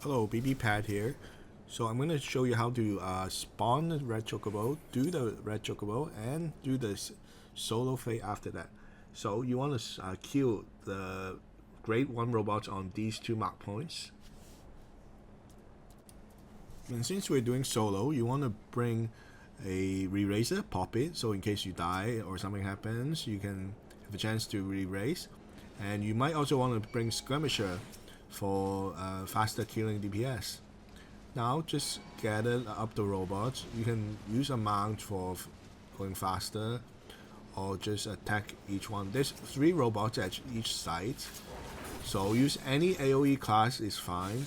Hello, BB Pad here. So I'm going to show you how to spawn the red chocobo, do the red chocobo, and do this solo fate after that. So you want to kill the grade 1 robots on these two mark points. And since we're doing solo, you want to bring a Reraiser, pop it, so in case you die or something happens, you can have a chance to re-raise. And you might also want to bring Skirmisher for faster killing DPS. Now just gather up the robots. You can use a mount for going faster, or just attack each one. There's 3 robots at each site, so use any AoE class is fine.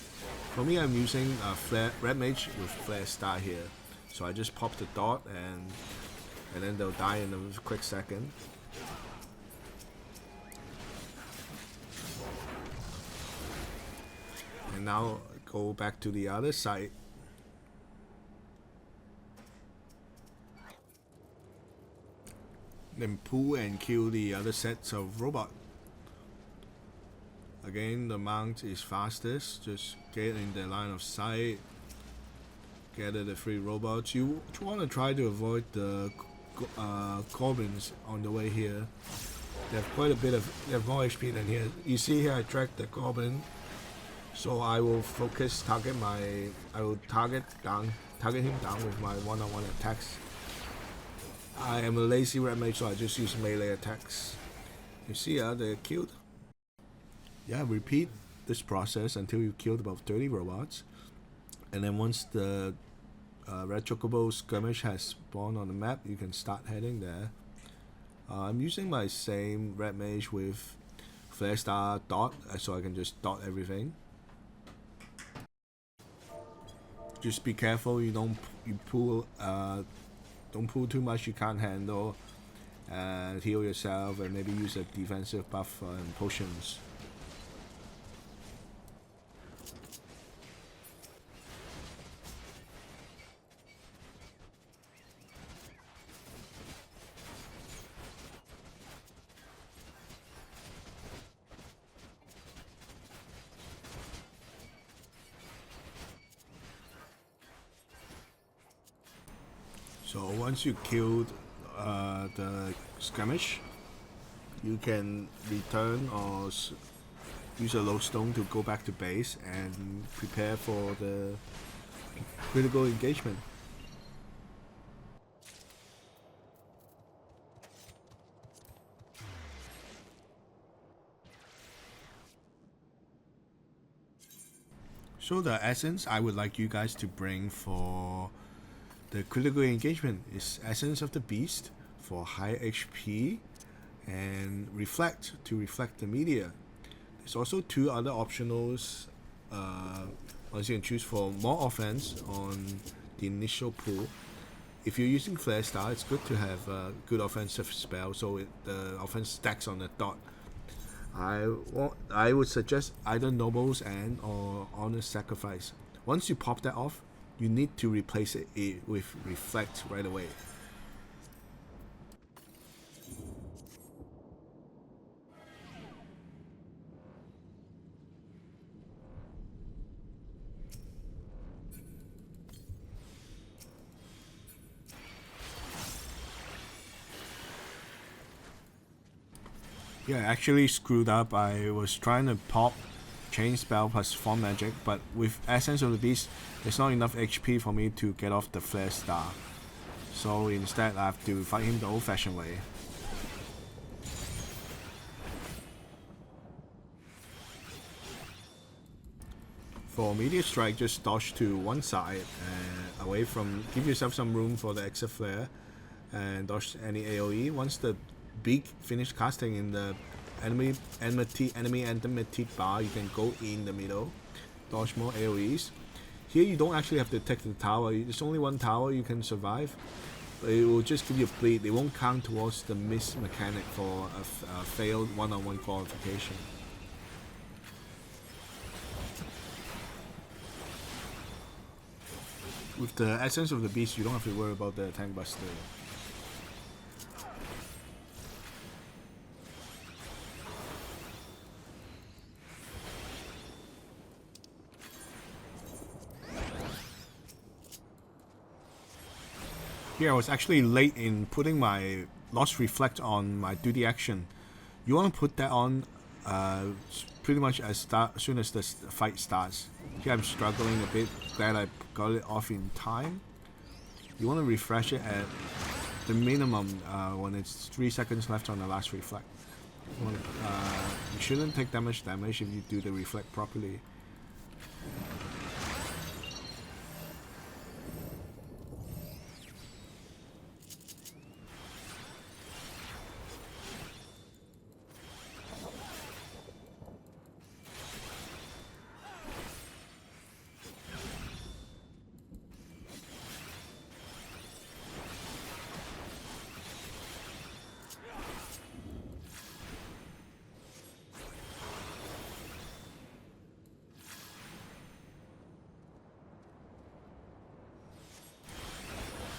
For me, I'm using a Red Mage with Flare Star here, so I just pop the dot and then they'll die in a quick second. And now go back to the other side. Then pull and kill the other sets of robot. Again, the mount is fastest. Just get in the line of sight. Gather the 3 robots. You want to try to avoid the Corbins on the way here. They have quite a bit of. They have more HP than here. You see here, I tracked the Corbin. So I will target him down with my one-on-one attacks. I am a lazy red mage, so I just use melee attacks. You see, they're killed. Yeah, repeat this process until you killed about 30 robots. And then once the red chocobo skirmish has spawned on the map, you can start heading there. I'm using my same red mage with flare star dot, so I can just dot everything. Just be careful you don't pull too much you can't handle, and heal yourself, and maybe use a defensive buff and potions. So once you killed the skirmish, you can return or use a lodestone to go back to base and prepare for the critical engagement. So the essence I would like you guys to bring for the critical engagement is Essence of the Beast for high HP and Reflect to reflect the media. There's also 2 other optionals once you can choose for more offense on the initial pool. If you're using Flare Star, it's good to have a good offensive spell so the offense stacks on the dot. I would suggest either Nobles and or Honest Sacrifice. Once you pop that off, you need to replace it with Reflect right away. Yeah, I actually screwed up. I was trying to pop Chainspell plus Form Magic, but with Essence of the Beast, there's not enough HP for me to get off the Flare Star. So instead, I have to fight him the old-fashioned way. For Meteor Strike, just dodge to one side, away from. Give yourself some room for the extra flare, and dodge any AoE. Once the beak finished casting in the enemy enmity bar, you can go in the middle, dodge more AoEs. Here you don't actually have to take the tower. There's only one tower you can survive. It will just give you a bleed. It won't count towards the miss mechanic for a failed one-on-one qualification. With the Essence of the Beast, you don't have to worry about the tank buster. Here I was actually late in putting my Lost Reflect on my duty action. You want to put that on pretty much as soon as the fight starts. Here I'm struggling a bit, glad I got it off in time. You want to refresh it at the minimum when it's 3 seconds left on the last reflect. You shouldn't take that much damage if you do the reflect properly.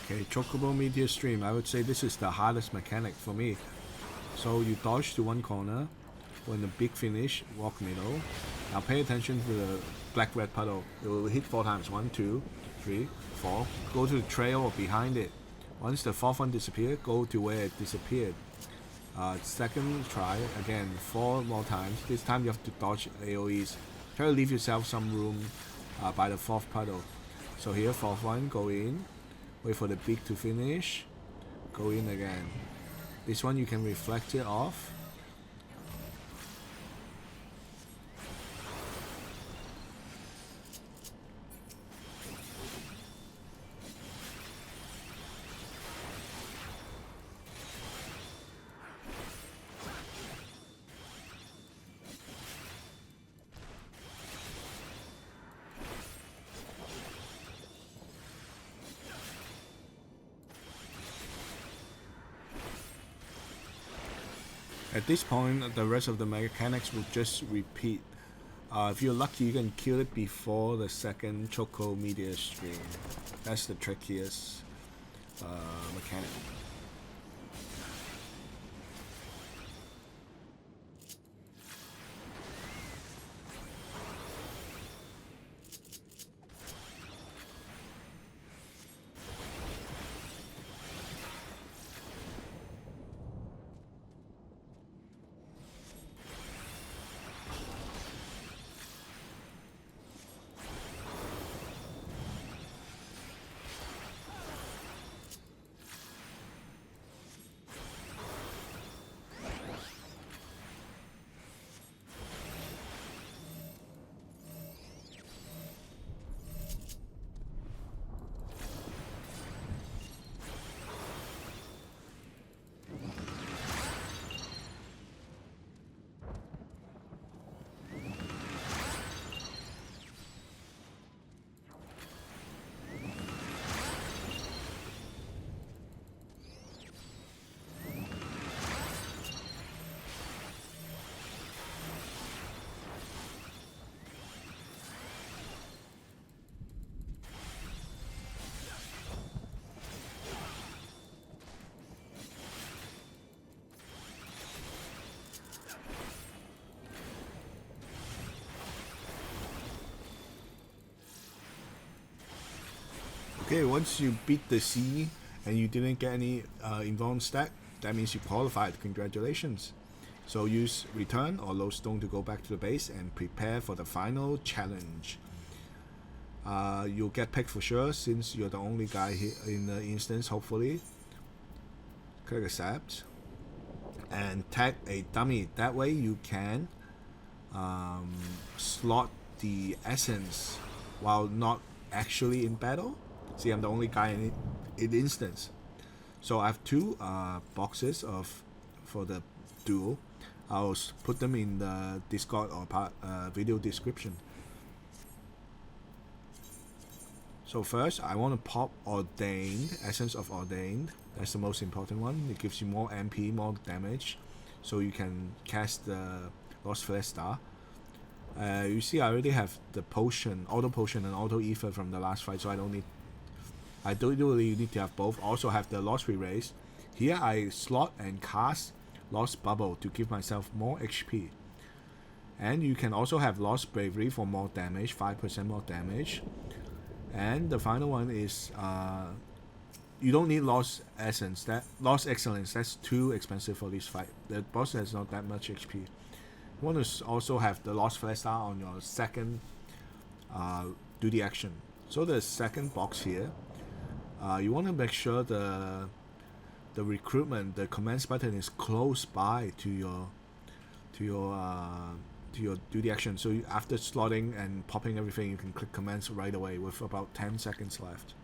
Okay, Chocobo Meteor Stream. I would say this is the hardest mechanic for me. So you dodge to one corner, when the big finish, walk middle. Now pay attention to the black-red puddle. It will hit 4 times. 1, 2, 3, 4. Go to the trail or behind it. Once the 4th one disappears, go to where it disappeared. Second try, again, 4 more times. This time you have to dodge AoEs. Try to leave yourself some room by the 4th puddle. So here, 4th one, go in. Wait for the beak to finish. Go in again. This one you can reflect it off. At this point, the rest of the mechanics will just repeat. If you're lucky, you can kill it before the second Choco Meteor Stream. That's the trickiest mechanic. Okay, once you beat the CE and you didn't get any involved stack, that means you qualified. Congratulations. So use return or lodestone to go back to the base and prepare for the final challenge. You'll get picked for sure since you're the only guy here in the instance, hopefully. Click accept and tag a dummy. That way you can slot the essence while not actually in battle. See, I'm the only guy in instance. So I have 2 boxes for the duel. I'll put them in the Discord or video description. So first, I want to pop Ordained, Essence of Ordained. That's the most important one. It gives you more MP, more damage, so you can cast the Lost Flare Star. You see, I already have the potion, auto potion and auto ether from the last fight, so I don't really need to have both. Also have the Lost Reraiser. Here I slot and cast Lost Bubble to give myself more HP. And you can also have Lost Bravery for more damage, 5% more damage. And the final one is you don't need Lost Essence. That Lost Excellence, that's too expensive for this fight. The boss has not that much HP. You want to also have the Lost Flare Star on your second duty action. So the second box here, you want to make sure the recruitment, the commence button is close by to your duty action. So after slotting and popping everything, you can click commence right away with about 10 seconds left.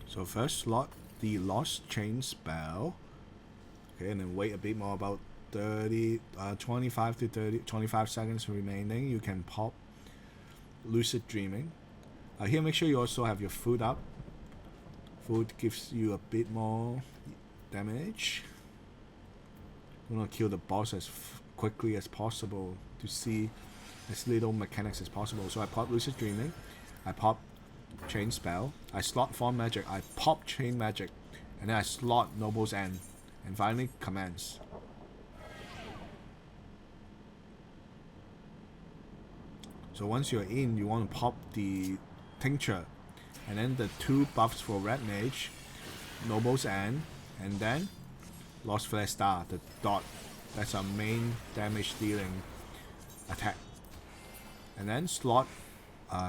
So first slot the Lost Chainspell. Okay, and then wait a bit more, about 25 to 25 seconds remaining. You can pop Lucid Dreaming. Here, make sure you also have your food up. Food gives you a bit more damage. You want to kill the boss as quickly as possible to see as little mechanics as possible. So I pop Lucid Dreaming. I pop Chain Spell. I slot Form Magic. I pop Chain Magic. And then I slot Noble's End. And finally commence. So once you're in, you want to pop the Tincture. And then the 2 buffs for Red Mage. Noble's End. And then Lost Flare Star, the dot. That's our main damage dealing attack. And then slot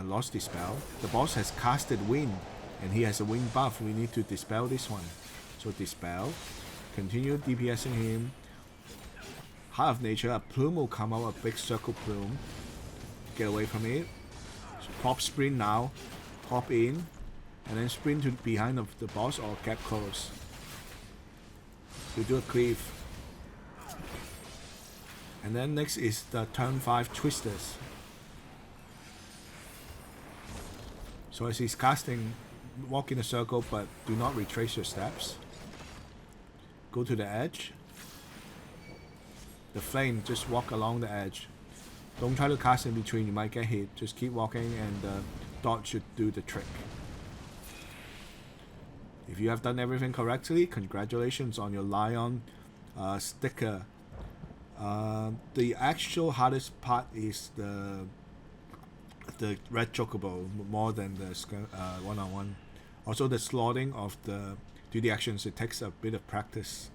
Lost Dispel. The boss has casted Wind, and he has a Wind buff. We need to dispel this one. So Dispel. Continue DPSing him. Heart of Nature, a plume will come out, a big circle plume. Get away from it. So pop sprint now. Pop in. And then sprint to behind of the boss or get close. You do a cleave. And then next is the turn 5 Twisters. So as he's casting, walk in a circle, but do not retrace your steps. Go to the edge. The flame, just walk along the edge. Don't try to cast in between, you might get hit. Just keep walking and the dot should do the trick. If you have done everything correctly, congratulations on your Lyon sticker. The actual hardest part is the red Chocobo, more than the one-on-one. Also the slotting of the duty actions, it takes a bit of practice.